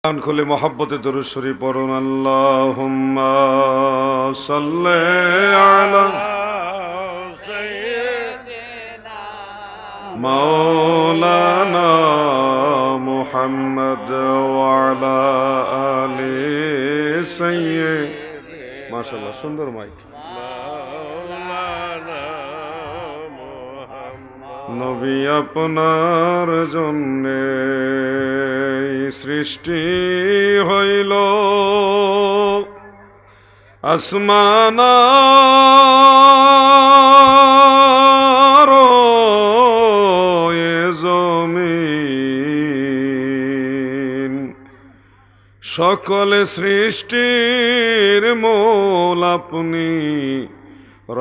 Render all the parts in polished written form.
কান খুলে মহব্বতে দরুদ শরীফ পড়ুন। আল্লাহুম্মা সাল্লি আলা মাওলানা মুহাম্মদ ওয়া আলা আলি সাইয়্যিদিনা। মাশাআল্লাহ, সুন্দর মাইক। নবী আপনার জন্যে সৃষ্টি হইল আসমান আর এ জমিন, সকল সৃষ্টির মূল আপনি,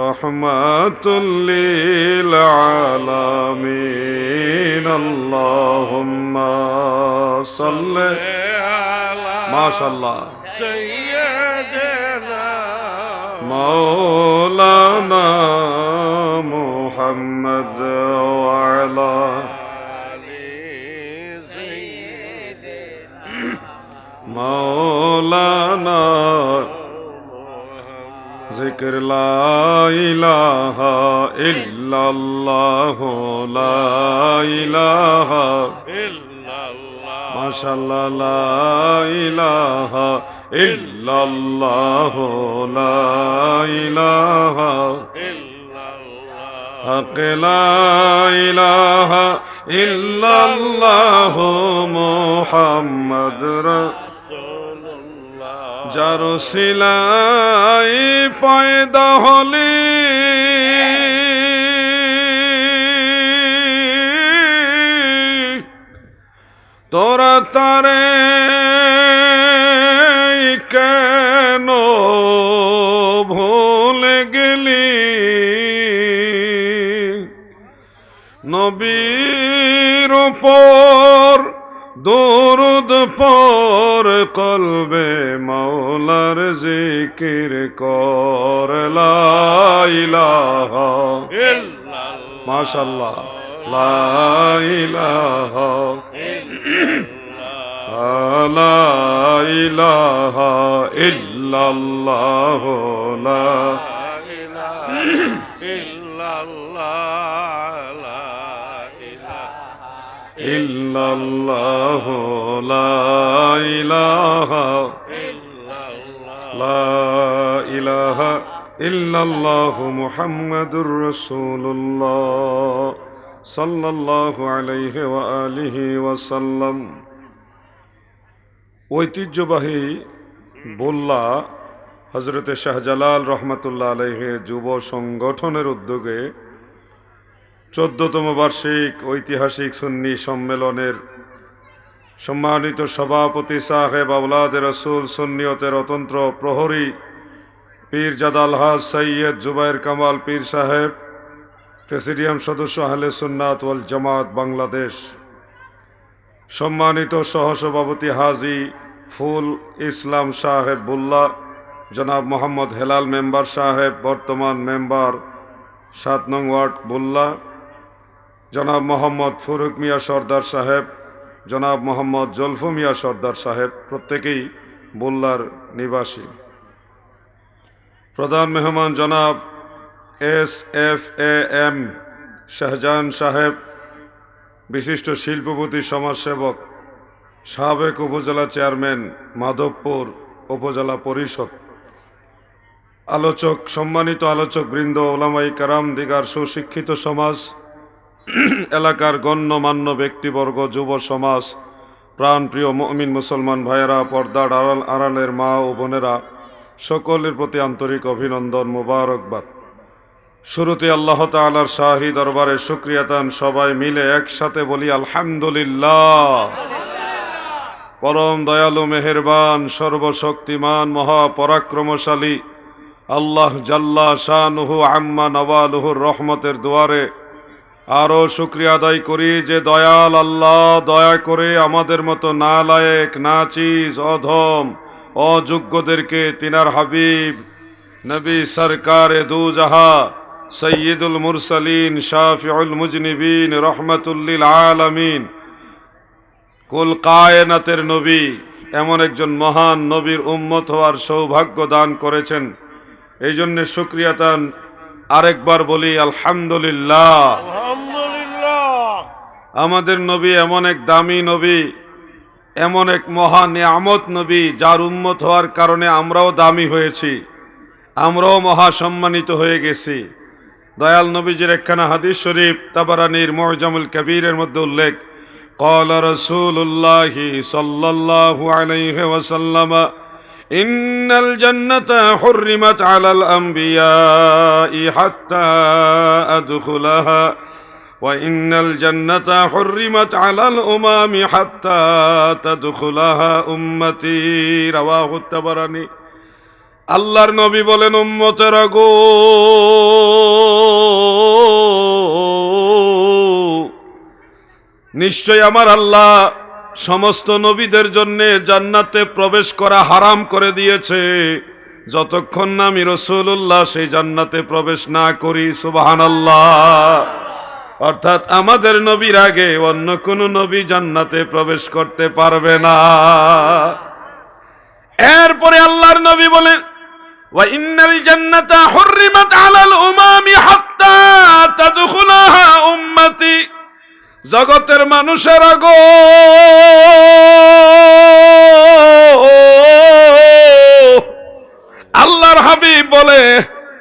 রহমাতুল লিল আলামিন। আল্লাহুম্মা সাল্লি আলা মাশাআল্লাহ সাইয়্যিদিনা মাওলানা মুহাম্মদ ওয়া আলা আলি সাইয়্যিদিনা মাওলানা। জিকির লা ইলাহা ইল্লাল্লাহ, লা ইলাহা ইল্লাল্লাহ, মাশাআল্লাহ, লা ইলাহা ইল্লাল্লাহ, লা ইলাহা ইল্লাল্লাহ, হক লা ইলাহা ইল্লাল্লাহ মুহাম্মদ যার সিলাই পয়দা হলি তোরা তারে কেন ভুলে গেলি? নবীর উপর দরুদ পর কলবে মাওলার জিকির কর, লা ইলাহা ইল্লাল্লাহ, মাশাআল্লাহ, লা ইলাহা ইল্লাল্লাহ, লা ইলাহা ইল্লাল্লাহ, লা ইলাহা ইল্লাল্লাহ, লা ইলাহা লা ইলাহা ইল্লাল্লাহ মুহাম্মাদুর রাসূলুল্লাহ সাল্লাল্লাহু আলাইহি ওয়া আলিহি ওয়াসাল্লাম। ঐতিহ্যবাহী বুল্লা হযরতে শাহজালাল রহমাতুল্লাহ আলাইহি যুব সংগঠনের উদ্যোগে 14তম বার্ষিক ঐতিহাসিক সুন্নি সম্মেলনের সম্মানিত সভাপতি সাহেব আওলাদে রসুল সুন্নিয়তের অতন্ত্র প্রহরী পীরজাদা আলহাজ সৈয়দ জুবায়ের কামাল পীর সাহেব, প্রেসিডিয়াম সদস্য আহলে সুন্নাত ওয়াল জামাত বাংলাদেশ, সম্মানিত সহসভাপতি হাজী ফুল ইসলাম সাহেব বুল্লা, জনাব মোহাম্মদ হেলাল মেম্বার সাহেব বর্তমান মেম্বার 7 নং ওয়ার্ড বুল্লা, জনাব মোহাম্মদ ফুরুক মিয়া সর্দার সাহেব, জনাব মোহাম্মদ জলফু মিয়া সর্দার সাহেব, প্রত্যেকেই বুল্লার নিবাসী। প্রধান মেহমান জনাব SFAM শাহজাহান সাহেব, বিশিষ্ট শিল্পপতি সমাজসেবক, সাবেক উপজেলা চেয়ারম্যান মাধবপুর উপজেলা পরিষদ, আলোচক, সম্মানিত আলোচক বৃন্দ, ওলামাই কারাম, দিগার সুশিক্ষিত সমাজ, এলাকার গণ্যমান্য ব্যক্তিবর্গ, যুব সমাজ, প্রাণপ্রিয় মুমিন মুসলমান ভাইয়েরা, পর্দার আড়ালের মা ও বোনেরা, সকলের প্রতি আন্তরিক অভিনন্দন, মোবারকবাদ। শুরুতে আল্লাহ তাআলার শাহী দরবারে শুকরিয়াতান সবাই মিলে একসাথে বলি আলহামদুলিল্লাহ। পরম দয়ালু মেহেরবান সর্বশক্তিমান মহাপরাক্রমশালী আল্লাহ জাল্লা শানুহু আম্মা নওয়ালুহুর রহমতের দুয়ারে আরও শুকরিয়া আদায় করি যে দয়াল আল্লাহ দয়া করে আমাদের মতো নালায়েক, নাচিজ, অধম, অযোগ্যদেরকে তিনার হাবিব নবী সরকারে দু জাহা সৈয়দুল মুরসালিন শাফিউল মুজনিবিন রহমাতুল লিল আলামিন কুল কায়নাতের নবী, এমন একজন মহান নবীর উম্মত হওয়ার সৌভাগ্য দান করেছেন। এই জন্য শুকরিয়াতান আরেকবার বলি আলহামদুলিল্লাহ। আমাদের নবী এমন এক দামি নবী, এমন এক মহা নিয়ামত নবী, যার উম্মত হওয়ার কারণে আমরাও দামি হয়েছি, আমরাও মহা সম্মানিত হয়ে গেছি। দয়াল নবীজির একখানা হাদিস শরীফ তাবারানীর মুআজামুল কবীরের মধ্যে উল্লেখ, قال رسول الله صلى الله عليه وسلم إن الجنة حرمت على الأنبياء حتى أدخلها وإن الجنة حرمت على الأمم حتى تدخلها أمتي رواه الطبراني। আল্লাহর নবী বলেন, উম্মতেরা গো, নিশ্চয় আমার আল্লাহ সমস্ত নবীদের জন্য জান্নাতে প্রবেশ করা হারাম করে দিয়েছে, যতক্ষণ না আমি রাসূলুল্লাহ সেই জান্নাতে প্রবেশ না করি। সুবহানাল্লাহ। অর্থাৎ আমাদের নবীর আগে অন্য কোন নবী জান্নাতে প্রবেশ করতে পারবে না। এরপরে আল্লাহর নবী বলেন, ওয়া ইন্নাল জান্নাতা হুররিমাত আলাল উমামি হাত্তা তাদখুলাহা উম্মতি। জগতের মানুষেরা গো, আল্লাহর হাবিব বলে,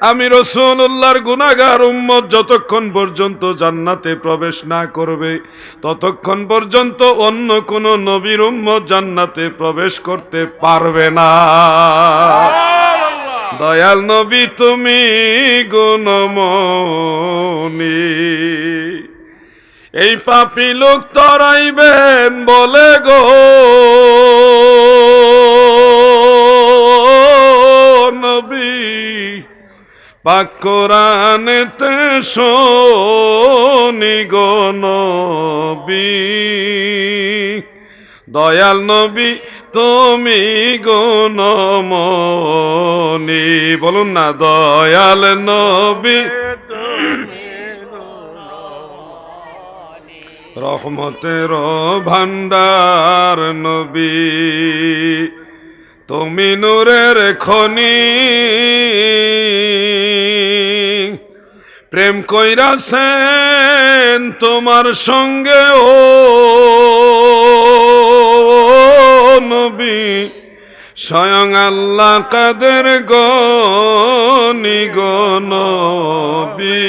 আমি রাসূলুল্লাহর গুনাহগার উম্মত যতক্ষণ পর্যন্ত জান্নাতে প্রবেশ না করবে, ততক্ষণ পর্যন্ত অন্য কোন নবীর উম্মত জান্নাতে প্রবেশ করতে পারবে না। দয়াল নবী তুমি গুণমণি, এই পাপী লোক তরাইবেন বলে গো নবী, পাক কোরআনেতে শুনি গো নবী। দয়াল নবী তুমি গুণমণি, বলুন না দয়াল নবী রহমতের ভান্ডার নবী, তুমি নূরের খনি, প্রেম কইরাছেন তোমার সঙ্গে ও নবী, স্বয়ং আল্লাহ কাদের গনি গো নবী।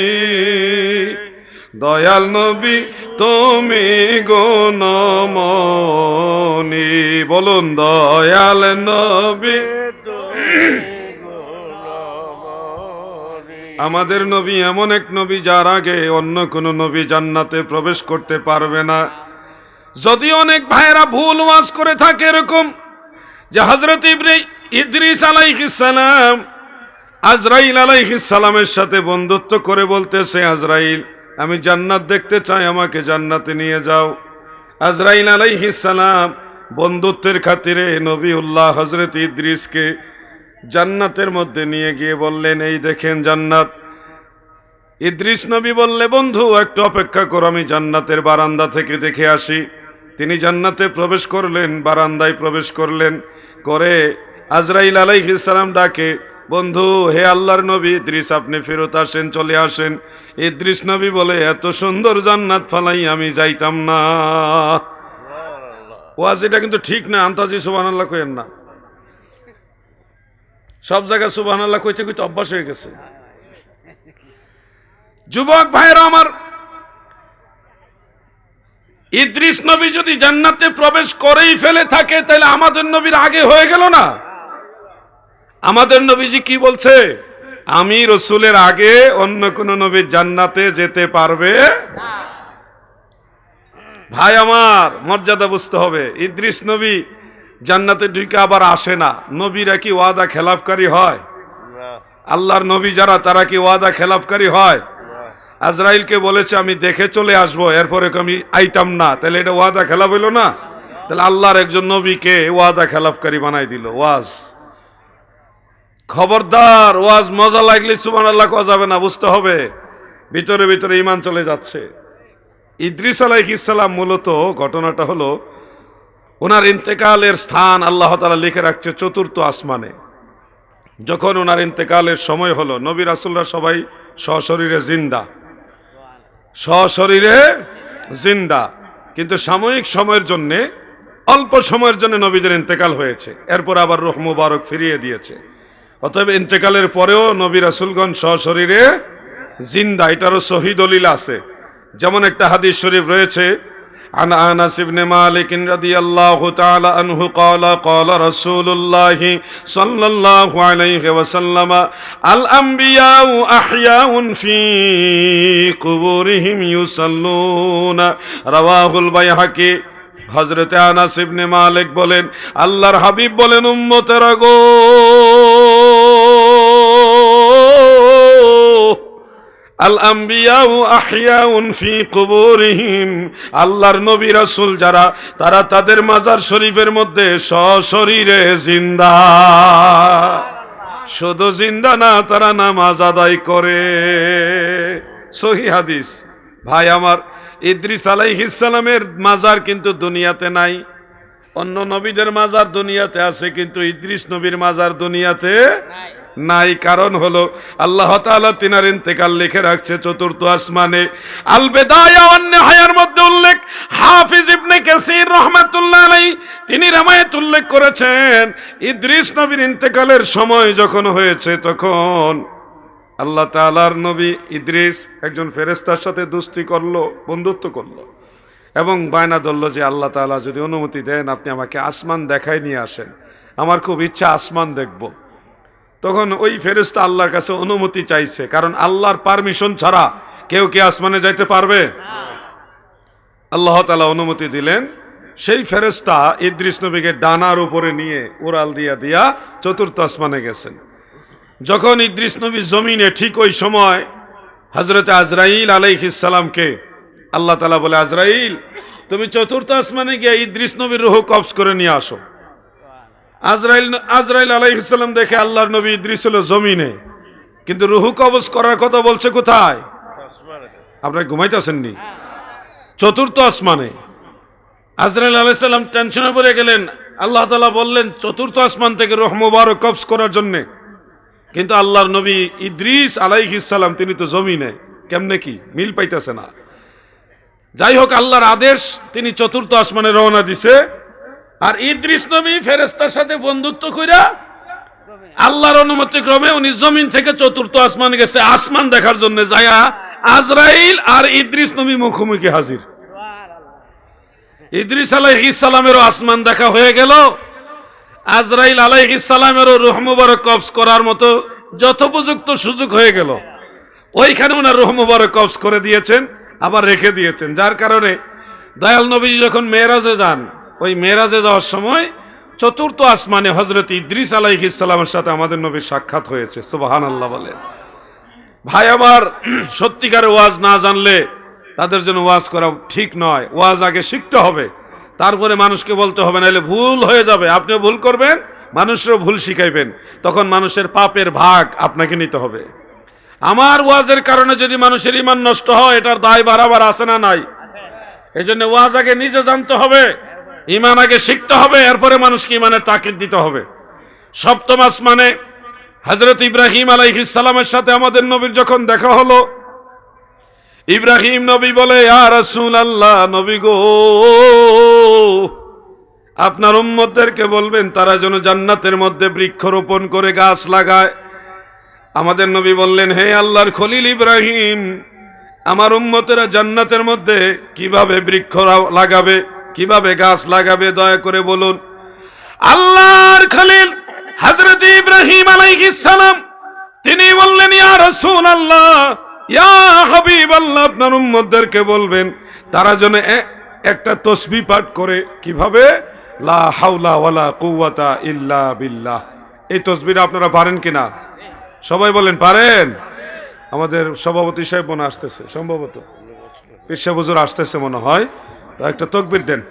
দয়াল নবী তুমি গুণমণি, বলুন দয়াল নবী। আমাদের নবী এমন এক নবী যার আগে অন্য কোন নবী জান্নাতে প্রবেশ করতে পারবে না। যদি অনেক ভাইয়েরা ভুল ওয়াজ করে থাকে এরকম যে হযরত ইদ্রিস আলাইহিস সালাম আজরাইল আলাইহিস সালামের সাথে বন্ধুত্ব করে বলতেছে, আজরাইল আমি জান্নাত দেখতে চাই, আমাকে জান্নাতে নিয়ে যাও। আজরাইল আলাইহিস সালাম বন্ধুত্বের খাতিরে নবিউল্লাহ হযরত ইদ্রিসকে জান্নাতের মধ্যে নিয়ে গিয়ে বললেন, এই দেখেন জান্নাত। ইদ্রিস নবী বললে, বন্ধু একটু অপেক্ষা করো, আমি জান্নাতের বারান্দা থেকে দেখে আসি। তিনি জান্নাতে প্রবেশ করলেন, বারান্দায় প্রবেশ করলেন, করে আজরাইল আলাইহিস সালাম ডাকে, বন্ধু হে আল্লাহর নবী ইদ্রিস আপনি ফেরত আসেন, চলে আসেন। ইদ্রিস নবী বলে, এত সুন্দর জান্নাত ফালাই আমি যাইতাম না। ওয়াজ এটা কিন্তু ঠিক না, আন্তাজি সুবহানাল্লাহ কইেন না। সব জায়গায় সুবহানাল্লাহ কইতে কইতে অভ্যাস হয়ে গেছে। যুবক ভাইরা আমার, ইদ্রিস নবী যদি জান্নাতে প্রবেশ করেই ফেলে থাকে, তাহলে আমাদের নবীর আগে হয়ে গেল না? আমাদের নবীজি কি বলছে? আমি রসুলের আগে অন্য কোন নবী জান্নাতে যেতে পারবে না। ভাই আমার, মর্যাদা বুঝতে হবে। ইদ্রিস নবী জান্নাতে ঢুকে আবার আসে না। নবীরা কি ওয়াদা খেলাফকারী হয়? আল্লাহর নবী যারা, তারা কি ওয়াদা খেলাফকারী হয়? আজরাইলকে বলেছে আমি দেখে চলে আসবো, এরপরে আমি আইতাম না, তাহলে এটা ওয়াদা খেলাফ হইল না? তাহলে আল্লাহর একজন নবীকে ওয়াদা খেলাফকারী বানাই দিল। ওয়াজ খবরদার, ওয়াজ মজা লাগলে সুবহানাল্লাহ কোয়া যাবে না, বুঝতে হবে ভিতরে ভিতরে ঈমান চলে যাচ্ছে। ইদ্রিস আলাইহিস সালাম, মূলত ঘটনাটা হলো ওনার ইন্তেকালের স্থান আল্লাহ তাআলা লিখে রাখছে চতুর্থ আসমানে। যখন ওনার ইন্তেকালের সময় হলো, নবী রাসূলরা সবাই সশরীরে জিন্দা, সশরীরে জিন্দা, কিন্তু সাময়িক সময়ের জন্য, অল্প সময়ের জন্য নবীদের ইন্তেকাল হয়েছে, এরপর আবার রূহ মুবারক ফিরিয়ে দিয়েছে। অতএব ইন্তেকালের পরেও নবী রাসূলগণ সশরীরে জিন্দা, এটারও সহি দলিল আছে। যেমন একটা হাদিস শরীফ রয়েছে, عن أنس بن مالك رضي الله تعالى عنه قال قال رسول الله صلى الله عليه وسلم الأنبياء أحياء في قبورهم يصلون رواه البيهقي। হযরত আনাস ইবনে মালিক বলেন, আল্লাহর হাবিব বলেন, উম্মতেরা গো, আল আম্বিয়াউ আহইয়াউন ফি কুবুরিহিম, আল্লাহর নবী রাসূল যারা, তারা তাদের মাজার শরীফের মধ্যে সশরীরে জিন্দা। শুধু জিন্দা না, তারা নামাজ আদায় করে। সহিহ হাদিস। ভাই আমার, ইদ্রিস আলাইহিস সালামের মাজার কিন্তু দুনিয়াতে নাই। অন্য নবীদের মাজার দুনিয়াতে আছে, কিন্তু ইদ্রিস নবীর মাজার দুনিয়াতে নাই। কারণ হলো আল্লাহ তাআলা তিনার ইন্তেকাল লিখে রাখছে চতুর্থ আসমানে। আল বিদায়া ওয়ান নিহায়ার মধ্যে উল্লেখ, হাফিজ ইবনে কাসির রাহমাতুল্লাহ আলাইহি তিনি রামায়াত উল্লেখ করেছেন, ইদ্রিস নবীর ইন্তেকালের সময় যখন হয়েছে, তখন আল্লাহ তাআলার নবী ইদ্রিস একজন ফেরেশতার সাথে দোস্তি করলো, বন্ধুত্ব করলো, এবং বায়না ধরল যে আল্লাহ তাআলা যদি অনুমতি দেন, আপনি আমাকে আসমান দেখায় নিয়ে আসেন, আমার খুব ইচ্ছা আসমান দেখব। তখন ওই ফেরেশতা আল্লাহর কাছে অনুমতি চাইছে, কারণ আল্লাহর পারমিশন ছাড়া কেউ কি আসমানে যাইতে পারবে? আল্লাহ তাআলা অনুমতি দিলেন। সেই ফেরেশতা ইদ্রিস নবীকে ডানার উপরে নিয়ে উড়াল দিয়া দিয়া চতুর্থ আসমানে গেছেন। যখন ইদ্রিস নবী জমিনে, ঠিক ওই সময় হযরত আজরাইল আলাইহিস সালামকে আল্লাহ তাআলা বলে, আজরাইল তুমি চতুর্থ আসমানে গিয়ে ইদ্রিস নবীর রূহ কবজ করে নিয়ে আসো। আজরাইল আলাইহিস সালাম দেখে আল্লাহর নবী ইদ্রিস হলো জমিনে, কিন্তু রূহ কবজ করার কথা বলছে কোথায়? আপনারা ঘুমাইতেছেন নি? চতুর্থ আসমানে। আজরাইল আলাইহিস সালাম টেনশনে পড়ে গেলেন। আল্লাহ তাআলা বললেন চতুর্থ আসমান থেকে রূহ মুবারক কবজ করার জন্য, কিন্তু আল্লাহর নবী ইদ্রিস আলাইহিস সালাম তিনি তো জমিনে, কেমনে কি মিল পাইতেছে না। যাই হোক, আল্লাহর আদেশ, তিনি চতুর্থ আসমানে রওনা দিছে। আর ইদ্রিস নবী ফেরেশতার সাথে বন্ধুত্ব কইরা আল্লাহর অনুমতি ক্রমে উনি জমিন থেকে চতুর্থ আসমানে গেছে আসমান দেখার জন্য। যায়া আজরাইল আর ইদ্রিস নবী মুখোমুখি হাজির। ইদ্রিস আলাইহিস সালামেরও আসমান দেখা হয়ে গেল, আজরাইল আলাইহিস সালামেরও রূহ মুবারক কবজ করার মতো যথোপযুক্ত সুযোগ হয়ে গেল। ওইখানে ওনার রূহ মুবারক কবজ করে দিয়েছেন, আবার রেখে দিয়েছেন। যার কারণে দয়াল নবীজি যখন মেরাজে যান, ওই মেরাজে যাওয়ার সময় চতুর্থ আসমানে হযরত ইদ্রিস আলাইহিস সালামের সাথে আমাদের নবীর সাক্ষাৎ হয়েছে। সুবহানাল্লাহ বলেন। ভাই আমার, সত্যিকারের ওয়াজ না জানলে তাদের জন্য ওয়াজ করা ঠিক নয়। ওয়াজ আগে শিখতে হবে, তারপরে মানুষকে বলতে হবে, নাহলে ভুল হয়ে যাবে। আপনিও ভুল করবেন, মানুষেরও ভুল শিখাইবেন, তখন মানুষের পাপের ভাগ আপনাকে নিতে হবে। আমার ওয়াজের কারণে যদি মানুষের ঈমান নষ্ট হয়, এটার দায় বাড়াবার আছে না নাই? এই জন্য ওয়াজ আগে নিজে জানতে হবে, ঈমান আগে শিখতে হবে, এরপরে মানুষকে ঈমানের তাকিদ দিতে হবে। সপ্তম আসমানে হযরত ইব্রাহিম আলাইহিস সালামের সাথে আমাদের নবীর যখন দেখা হলো, ইব্রাহিম নবী বলে, ইয়া রাসূলুল্লাহ, নবী গো, আপনার উম্মতদেরকে বলবেন তারা যেন জান্নাতের মধ্যে বৃক্ষরোপণ করে গাছ লাগায়। আমাদের নবী বললেন, হে আল্লাহর খলিল ইব্রাহিম, আমার উম্মতেরা জান্নাতের মধ্যে কিভাবে বৃক্ষ লাগাবে, কিভাবে গাছ লাগাবে, দয়া করে বলুন। আল্লাহর খলিল হযরত ইব্রাহিম আলাইহিস সালাম তিনি বললেন, ইয়া রাসূলুল্লাহ, ইয়া হাবিবাল্লাহ, আপনার উম্মতদেরকে বলবেন তারা যেন একটা তাসবিহ পাঠ করে। কিভাবে? লা হাওলা ওয়ালা কুওয়াতা ইল্লা বিল্লাহ। এই তাসবিহটা আপনারা পারেন কিনা? সবাই বলেন পারেন। আমাদের সভাপতি সাহেব মনে আসতেছে, সম্ভবত পীর সাহেব হুজুর আসতেছে মনে হয়, তো একটা তাকবীর দেন।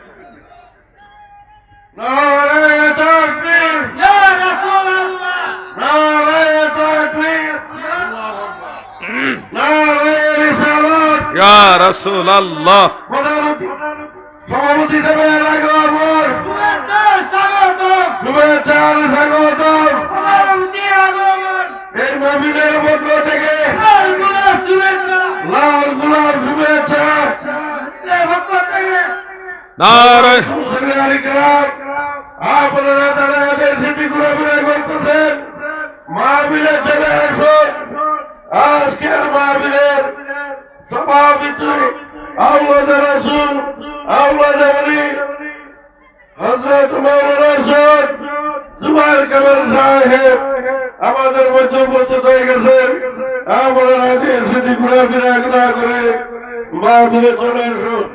নারে তাকবীর, ইয়া রাসূলুল্লাহ, নারে তাকবীর, নারে রিসালাত, ইয়া রাসূলুল্লাহ। সভাপতি সাহেব নারায় আপনারা যারা এদের সিটি ঘুরাঘুরা করতেছেন মাহফিলে চলে আসুন। আজকের মাহফিলের সভাপতি আওলাদ রাসূল আওলাদ ওলি হযরত মাওলানা সৈয়দ জুবায়ের কামাল সাহেব আমাদের মধ্যে উপস্থিত হয়ে গেছেন। আপনারা এদের সিটি ঘুরাফেরা না করে মাহফিলে চলে আসুন।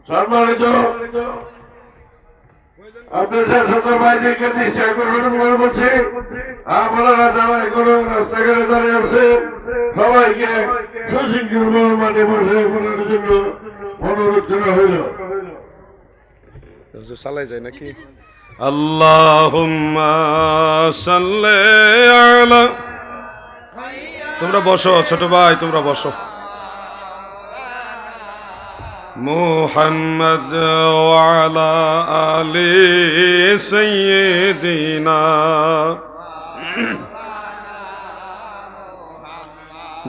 সম্মানিত আপনাদের সাথে বাইরেকে নিশ্চয় করবেন বলে বলছি। আপনারা যারা এখনো রাস্তাঘাটে দাঁড়িয়ে আছে সবাইকে সুশৃঙ্খল মানে বসে পড়ার জন্য অনুরোধ করা হইল। চালাই যায় নাকি? আল্লাহুম্মা সাল্লি আলা, তোমরা বসো ছোট ভাই, তোমরা বসো। মুহাম্মদ ওয়া আলা আলি সাইয়্যিদিনা,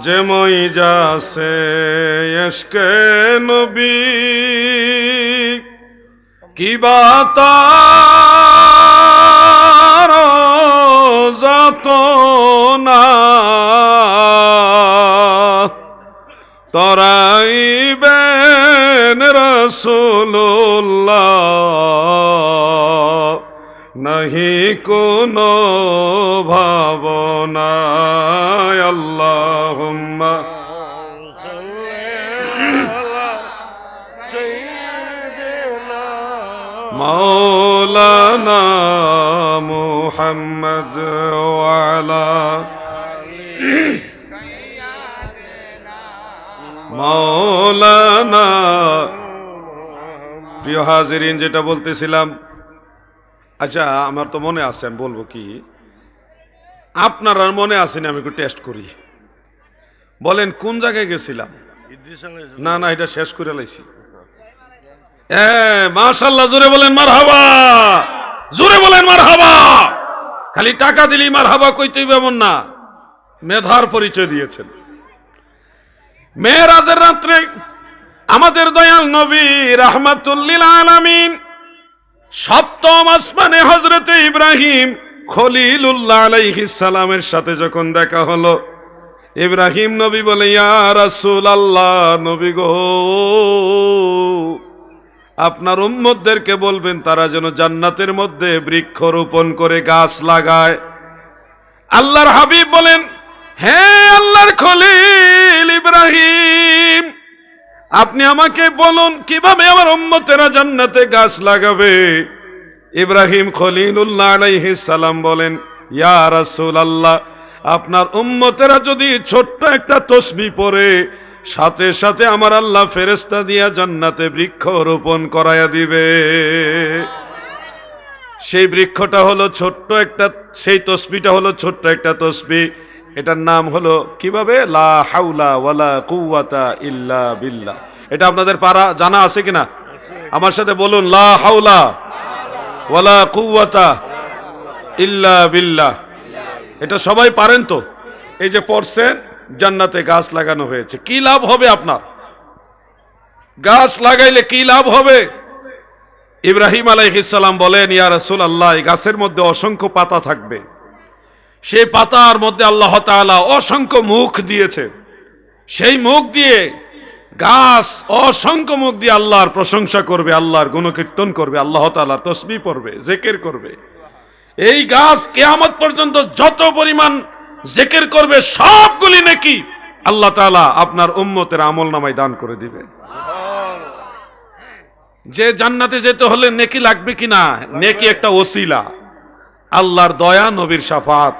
যে মই যাসে ইশকে নবী কি বাতার যত না তরাইবেন রাসূলুল্লাহ, নাহি কোনো ভাবনা। আল্লাহুম্মা মাওলানা মুহাম্মদ ওয়া আলা মাওলানা। প্রিয় হাজিরিন, যেটা বলতেছিলাম, আচ্ছা আমার তো মনে আছে, আমি বলবো কি, আপনার আর মনে আসেনি? আমি একটু টেস্ট করি, বলেন কোন জায়গায় গেছিলাম? না না, এটা শেষ করে লাইছি। মাশাআল্লাহ, জোরে বলেন মারহাবা, জোরে বলেন মারহাবা। খালি টাকা দিলি মারহাবা কইতে হইবে এমন না, মেধার পরিচয় দিয়েছেন। মেরাজের রাত্রে আমাদের দয়াল নবী রাহমাতুল লিল আলামিন সপ্তম আসমানে হযরতে ইব্রাহিম খলিলুল্লাহ আলাইহিস সালামের সাথে যখন দেখা হলো, ইব্রাহিম নবী বলে, ইয়া রাসূলুল্লাহ, নবী গো, আপনার উম্মতদেরকে বলবেন তারা যেন জান্নাতের মধ্যে বৃক্ষরোপণ করে গাছ লাগায়। আল্লাহর হাবিব বলেন, হ্যাঁ আল্লাহর খলিল ইব্রাহিম, আপনি আমাকে বলুন কিভাবে আমার উম্মতেরা জান্নাতে গাছ লাগাবে। ইব্রাহিম খলিলুল্লাহ আলাইহিস সালাম বলেন, ইয়া রাসূলুল্লাহ, আপনার উম্মতেরা যদি ছোট্ট একটা তাসবিহ পড়ে, সাথে সাথে আমার আল্লাহ ফেরেশতা দিয়া জান্নাতে বৃক্ষ রোপণ করায়া দিবে। সেই বৃক্ষটা হলো ছোট্ট একটা, সেই তাসবিহটা হলো ছোট্ট একটা তাসবিহ। এটার নাম হলো কিভাবে? লা হাওলা ওয়ালা কুওয়াতা ইল্লা বিল্লাহ। এটা আপনাদের পারা জানা আছে কিনা? আমার সাথে বলুন, লা হাওলা ওয়ালা কুওয়াতা ইল্লা বিল্লাহ। এটা সবাই পারেন তো? এই যে পড়ছেন, জান্নাতে গাছ লাগানো হয়েছে, কি লাভ হবে আপনার? গাছ লাগাইলে কি লাভ হবে? ইব্রাহিম আলাইহিস সালাম বলেন, ইয়া রাসূলুল্লাহ, এই গাছের মধ্যে অসংখ্য পাতা থাকবে, সেই পাতার মধ্যে আল্লাহ তাআলা অসংখ্য মুখ দিয়েছে, সেই মুখ দিয়ে গাছ অসংখ্য মুখ দিয়ে আল্লাহর প্রশংসা করবে, আল্লাহর গুণকীর্তন করবে, আল্লাহ তাআলার তাসবিহ পড়বে, জিকির করবে। এই গাছ কিয়ামত পর্যন্ত যত পরিমাণ জিকির করবে সবগুলি নেকি আল্লাহ তাআলা আপনার উম্মতের আমলনামায় দান করে দিবে। যে জান্নাতে যেতে হলে নেকি লাগবে কিনা? নেকি একটা ওসিলা, আল্লাহর দয়া, নবীর শাফাত।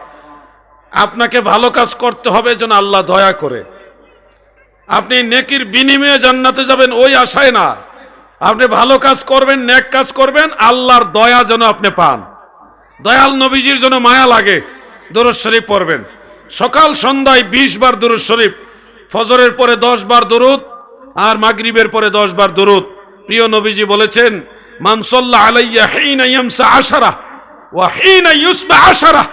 আপনাকে ভালো কাজ করতে হবে যেন আল্লাহ দয়া করে। আপনি নেকির বিনিময়ে জান্নাতে যাবেন ওই আশায় না, আপনি ভালো কাজ করবেন, নেক কাজ করবেন, আল্লাহর দয়া যেন আপনি পান, দয়াল নবীজির জন্য মায়া লাগে। দুরূদ শরীফ পড়বেন, সকাল সন্ধ্যায় 20 বার দুরূদ শরীফ, ফজরের পরে 10 বার দুরূদ, আর মাগরিবের পরে 10 বার দুরূদ। প্রিয় নবীজি বলেছেন, মান সাল্লা আলাইয়া হিনা ইয়ামসা 10 ওয়া হিনা ইউসবা 10।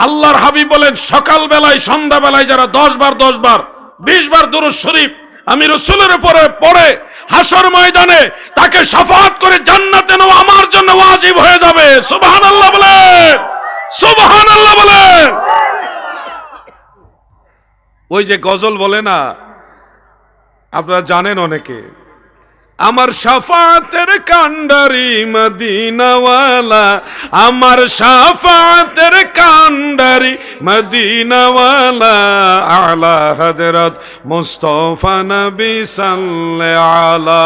আল্লাহর হাবিব বলেন, সকাল বেলায় সন্ধ্যা বেলায় যারা 10 বার 20 বার দুরূদ শরীফ আমি রাসূলের উপরে পড়ে হাসর ময়দানে তাকে শাফাআত করে জান্নাতে নেওয়া আমার জন্য ওয়াজিব হয়ে যাবে। সুবহানাল্লাহ বলেন, সুবহানাল্লাহ বলেন। ওই যে গজল বলে না, আপনারা জানেন অনেকে, আমার শাফাতের কান্ডারি মদিনাওয়ালা, আমার শাফাতের কান্ডারি মদিনাওয়ালা, আলা হযরত মুস্তাফা নবী সাল্লাল্লাহু আলা,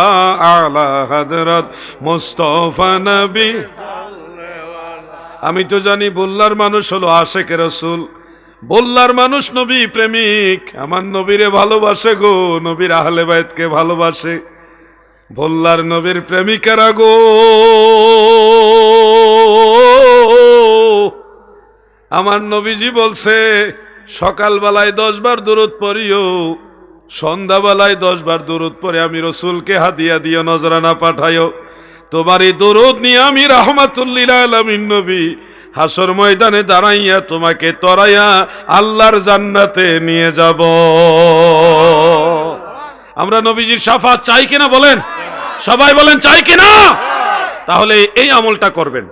আলা হযরত মুস্তাফা নবী। আমি তো জানি বল্লার মানুষ হলো আশেকে রাসূল, বল্লার মানুষ নবী প্রেমিক, আমার নবীরে ভালোবাসে গো, নবীর আহলে বাইতকে ভালোবাসে। বল্লার নবীর প্রেমিকারা গো, আমার নবীজি বলছে সকালবেলায় 10 বার দুরূদ পড়িও, সন্ধ্যাবেলায় 10 বার দুরূদ পড়ে আমি রাসূলকে হাদিয়া দিও, নজরানা পাঠাইও। তোমার এই দুরূদ নিয়ে আমি রাহমাতুল লিল আলামিন নবী হাসর ময়দানে দাঁড়াইয়া তোমাকে তরাইয়া আল্লাহর জান্নাতে নিয়ে যাব। আমরা নবীজির শাফাত চাই কিনা বলেন? সবাই বলেন চাই কিনা? তাহলে এই আমলটা করবেন।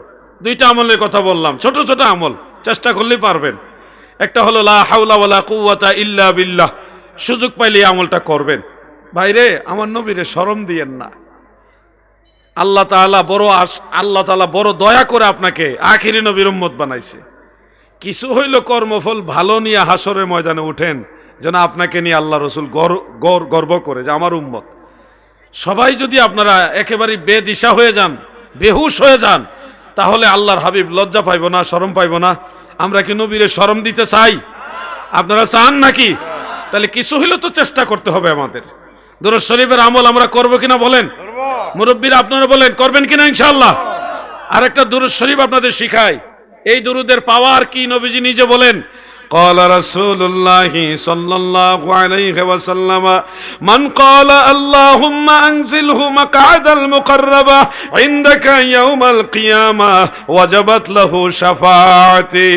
2টা আমলের কথা বললাম, ছোট ছোট আমল, চেষ্টা করলেই পারবেন। একটা হলো লা হাওলা ওয়ালা কুওয়াতা ইল্লা বিল্লাহ, সুযোগ পাইলে এই আমলটা করবেন। ভাইরে, আমার নবীরে শরম দিয়েন না। আল্লাহ তাআলা বড় দয়া করে আপনাকে আখিরি নবীর উম্মত বানাইছে। কিছু হইল কর্মফল ভালো নিয়ে হাসরের ময়দানে উঠেন, যেন আপনাকে নিয়ে আল্লাহ রসুল গর্ব করে যে আমার উম্মত। সবাই যদি আপনারা একেবারে বেদিশা হয়ে যান, বেহুশ হয়ে যান, তাহলে আল্লাহর হাবিব লজ্জা পাইব না, শরম পাইব না? আমরা কি নবীরে শরম দিতে চাই? আপনারা চান নাকি? তাহলে কিছু হইলে তো চেষ্টা করতে হবে আমাদের। দুরূদ শরীফের আমল আমরা করব কিনা বলেন? মুরব্বীরা আপনারা বলেন, করবেন কিনা ইনশাআল্লাহ? আরেকটা দুরূদ শরীফ আপনাদের শিখাই। এই দুরূদের পাওয়ার কি নবীজি নিজে বলেন, قال رسول الله صلى الله عليه وسلم من قال اللهم أنزله مقعد المقربة عندك يوم القيامة وجبت له شفاعتي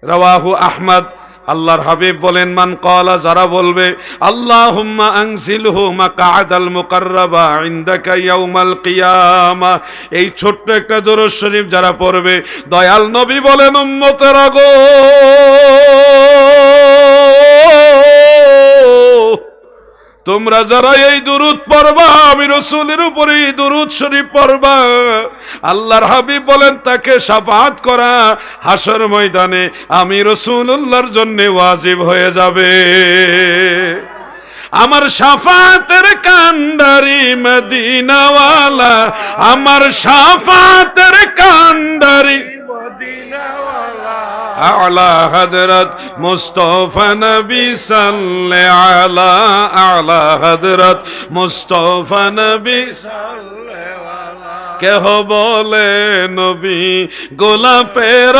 رواه أحمد। আল্লাহর হাবিব বলেন, মান ক্বালা, যারা বলবে আল্লাহুম্মা আনজিলহু মাকআদাল মুকাররাবা ইনদাকা ইয়াউমাল কিয়ামা, এই ছোট্ট একটা দুরূদ শরীফ যারা পড়বে, দয়াল নবী বলেন, উম্মতেরা গো, তোমরা যারা এই দুরূদ পড়বা, আমি রাসূলের উপরে এই দুরূদ শরীফ পড়বা, আল্লাহর হাবিব বলেন তাকে শাফাআত করা হাসর ময়দানে আমি রাসূলুল্লাহর জন্য ওয়াজিব হয়ে যাবে। আমার শাফাতের কান্ডারি মদিনাওয়ালা, আমার শাফাতের কান্ডারি মদিনাওয়ালা, আলা হযরত মুস্তাফা নবী সাল্লাল্লাহু আলা, আলা হযরত মুস্তাফা নবী সাল্লাল্লাহু আলা। কেহ বলে নবী গোলাপের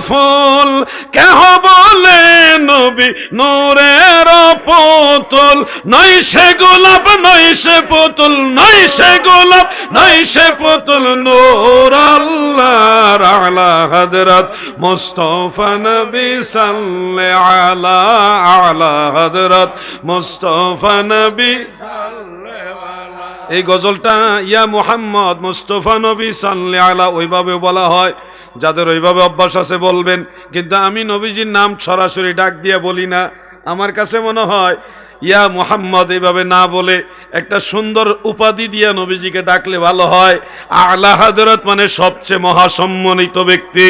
ফুল, কেহ বলে নবী নূরের পুতুল, নয় সে গোলাপ নয় সে পুতুল, নয় সে গোলাপ নয় সে পুতুল, নূর আল্লাহর, আলা হযরত মুস্তাফা নবী সাল্লাল্লাহু আলা, আলা হযরত মুস্তাফা নবী সাল্লাল্লাহু আলা। এই গজলটা ইয়া মুহাম্মদ মুস্তাফা নবী সাল্লাল্লাহু আলা ওইভাবে বলা হয়, যাদের ওইভাবে অভ্যাস আছে বলবেন, কিন্তু আমি নবীজির নাম সরাসরি ডাক দিয়ে বলি না। আমার কাছে মনে হয় ইয়া মুহাম্মদ এইভাবে না বলে একটা সুন্দর উপাধি দিয়ে নবীজিকে ডাকলে ভালো হয়। আলা হযরত মানে সবচেয়ে মহাসম্মানিত ব্যক্তি,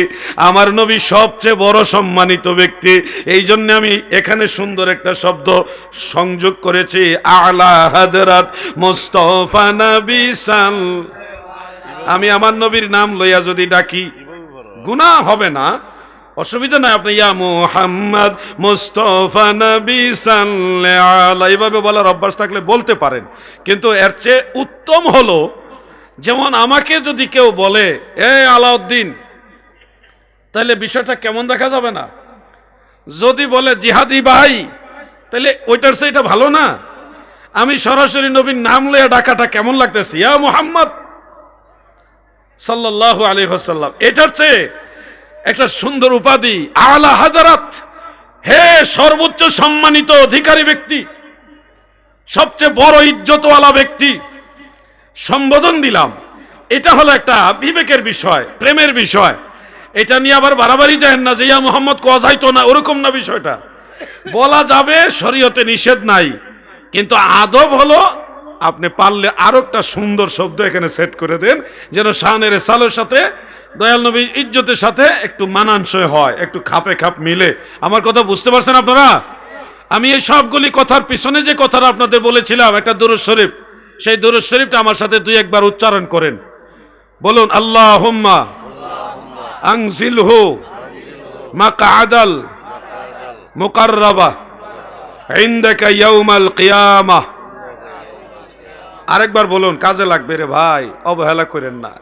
আমার নবী সবচেয়ে বড় সম্মানিত ব্যক্তি। এই জন্য আমি এখানে সুন্দর একটা শব্দ সংযোগ করেছি, আলা হযরত মুস্তাফা নবী সাল্লাল্লাহু। আমি আমার নবীর নাম লইয়া যদি ডাকি গুনাহ হবে না, অসুবিধা নাই। আপনি ইয়া মুহাম্মদ মুস্তাফা নবী সাল্লাল্লাহু আলাইহি এইভাবে বলার অভ্যাস থাকলে বলতে পারেন, কিন্তু এর চেয়ে উত্তম হলো, যেমন আমাকে যদি কেউ বলে এ আলাউদ্দিন, তাহলে বিষয়টা কেমন দেখা যাবে না? যদি বলে জিহাদি ভাই, তাহলে ওইটার চেয়ে এটা ভালো না? আমি সরাসরি নবীর নাম লইয়া ডাকাটা কেমন লাগতেছে, ইয়া মুহাম্মদ সাল্লাল্লাহু আলাইহি ওয়াসাল্লাম, এটার চেয়ে একটা সুন্দর উপাধি আলা হযরত, হে সর্বোচ্চ সম্মানিত অধিকারী ব্যক্তি, সবচেয়ে বড় ইজ্জতওয়ালা ব্যক্তি, সম্বোধন দিলাম, এটা হলো একটা বিবেকের বিষয়, প্রেমের বিষয়। এটা নিয়ে আবার বাড়াবাড়ি যায় না যে ইয়া মুহাম্মদ কোয়া যাইতো না, ওরকম না বিষয়টা। বলা যাবে, শরীয়তে নিষেধ নাই, কিন্তু আদব হলো আপনি পারলে আরো একটা সুন্দর শব্দ এখানে সেট করে দেন, যেন শানের সালের সাথে, দয়াল নবী ইজ্জতের সাথে একটু মানানসই হয়, একটু খাপে খাপ মিলে। আমার কথা বুঝতে পারছেন আপনারা? আমি এই সবগুলি কথার পিছনে যে কথাটা আপনাদের বলেছিলাম, একটা দুরূদ শরীফ, সেই দুরূদ শরীফটা আমার সাথে দুই একবার উচ্চারণ করেন। বলুন, আল্লাহুম্মা আনজিলহু মাকআদাল মুকাররাবা ইনদাকা ইয়াউমাল কিয়ামাহ। আরেকবার বলুন, কাজে লাগবে রে ভাই, অবহেলা করেন না।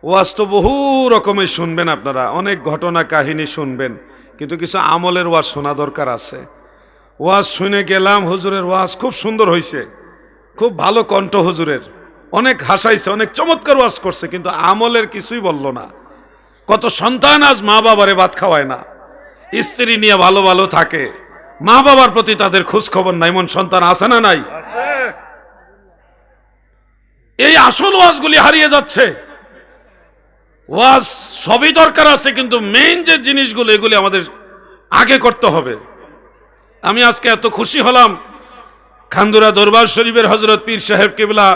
ওয়াজ তো বহু রকমের শুনবেন আপনারা, অনেক ঘটনা কাহিনী শুনবেন, কিন্তু কিছু আমলের ওয়াজ শোনা দরকার আছে। ওয়াজ শুনে গেলাম, হুজুরের ওয়াজ খুব সুন্দর হয়েছে, খুব ভালো কণ্ঠ হুজুরের, অনেক হাসাইছে, অনেক চমৎকার ওয়াজ করছে, কিন্তু আমলের কিছুই বলল না। কত সন্তান আজ মা বাবারে ভাত খাওয়ায় না, স্ত্রী নিয়ে ভালো ভালো থাকে, মা বাবার প্রতি তাদের খোঁজ খবর নাই, এমন সন্তান আছে না নাই? এই আসল ওয়াজগুলি হারিয়ে যাচ্ছে। ওয়াজ সবই দরকার আছে, কিন্তু মেইন যে জিনিসগুলো এগুলি আমাদের আগে করতে হবে। আমি আজকে এত খুশি হলাম, খান্দুরা দরবার শরীফের হযরত পীর সাহেব কিবলা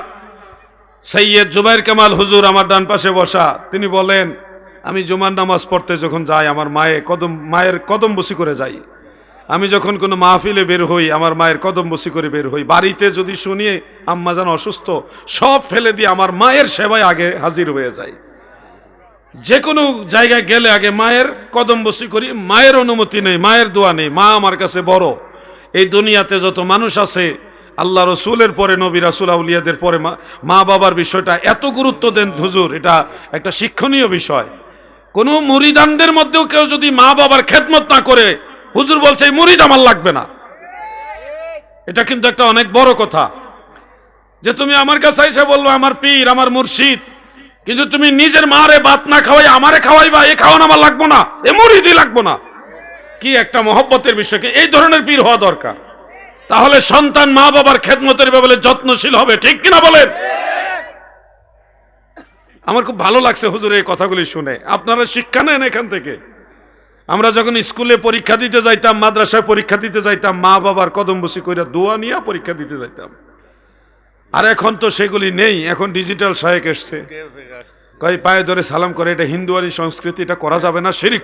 সৈয়দ জুবাইর কামাল হুজুর আমার ডান পাশে বসা, তিনি বলেন, আমি জুমার নামাজ পড়তে যখন যাই আমার মায়ের কদম বসি করে যাই। আমি যখন কোনো মাহফিলে বের হই আমার মায়ের কদম বসি করে বের হই। বাড়িতে যদি শুনি আম্মাজান অসুস্থ, সব ফেলে দিয়ে আমার মায়ের সেবায় আগে হাজির হয়ে যাই। যে কোনো জায়গায় গেলে আগে মায়ের কদম বসি করি। মায়ের অনুমতি নেই, মায়ের দোয়া নেই, মা আমার কাছে বড়। এই দুনিয়াতে যত মানুষ আছে, আল্লাহ রসুলের পরে, নবী রাসূল আউলিয়াদের পরে মা বাবার বিষয়টা এত গুরুত্ব দেন হুজুর, এটা একটা শিক্ষণীয় বিষয়। কোনো মুরিদানদের মধ্যেও কেউ যদি মা বাবার খেদমত না করে, হুজুর বলছে এই মুরিদ আমার লাগবে না। এটা কিন্তু একটা অনেক বড় কথা, যে তুমি আমার কাছে এসে বলবো আমার পীর, আমার মুর্শিদ, কিন্তু তুমি নিজের মারে ভাত না খাওয়াই আমারে খাওয়াইবা, এ খাওয়ান আমার লাগবো না, এ মুরিদই লাগবো না। কি একটা মহব্বতের বিষয়কে, এই ধরনের পীর হওয়া দরকার। তাহলে সন্তান মা বাবার খেদমতের ব্যাপারে যত্নশীল হবে, ঠিক কিনা বলেন? আমার খুব ভালো লাগছে হুজুর এই কথাগুলি শুনে। আপনারা শিক্ষা নেন এখান থেকে। আমরা যখন স্কুলে পরীক্ষা দিতে যাইতাম, মাদ্রাসায় পরীক্ষা দিতে যাইতাম, মা বাবার কদম বসি কইরা দোয়া নিয়ে পরীক্ষা দিতে যাইতাম। আর এখন তো সেগুলি নেই, এখন ডিজিটাল সহায়ক এসছে, কয় পায়ে ধরে সালাম করে, এটা হিন্দুয়ানি সংস্কৃতি, এটা করা যাবে না, শিরিক।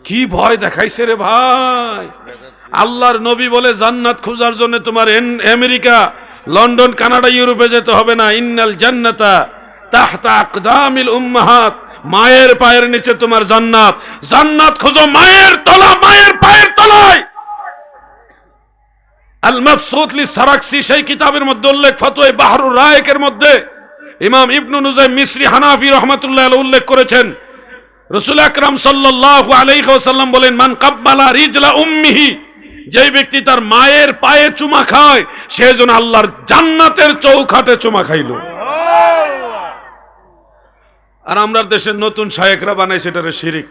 কি ভয় দেখাইছে রে ভাই! আল্লাহর নবী বলে জান্নাত খোঁজার জন্য তোমার আমেরিকা, লন্ডন, কানাডা, ইউরোপে যেতে হবে না। ইন্নাল জান্নাতা তাহতা আকদামিল উম্মাহাত, মায়ের পায়ের নিচে তোমার জান্নাত। জান্নাত খোঁজো মায়ের তলা, মায়ের পায়ের তলায়। আল মাবসুত লি সারাকসি, সেই কিতাবের মধ্যে উল্লেখ, ফতোয়া বাহরুর রায়েকের মধ্যে ইমাম ইবনু নুজাইম মিসরি হানাফি রাহমাতুল্লাহ আলাইহি উল্লেখ করেছেন, রাসূল আকরাম সাল্লাল্লাহু আলাইহি ওয়াসাল্লাম বলেন, মান কাব্বালা রিজলা উম্মিহি, যে ব্যক্তি তার মায়ের পায়ে চুমা খায়, সে যেন আল্লাহর জান্নাতের চৌখাটে চুমা খাইল। আর আমরা দেশের নতুন শায়েখরা বানাই সেটারে শিরিক।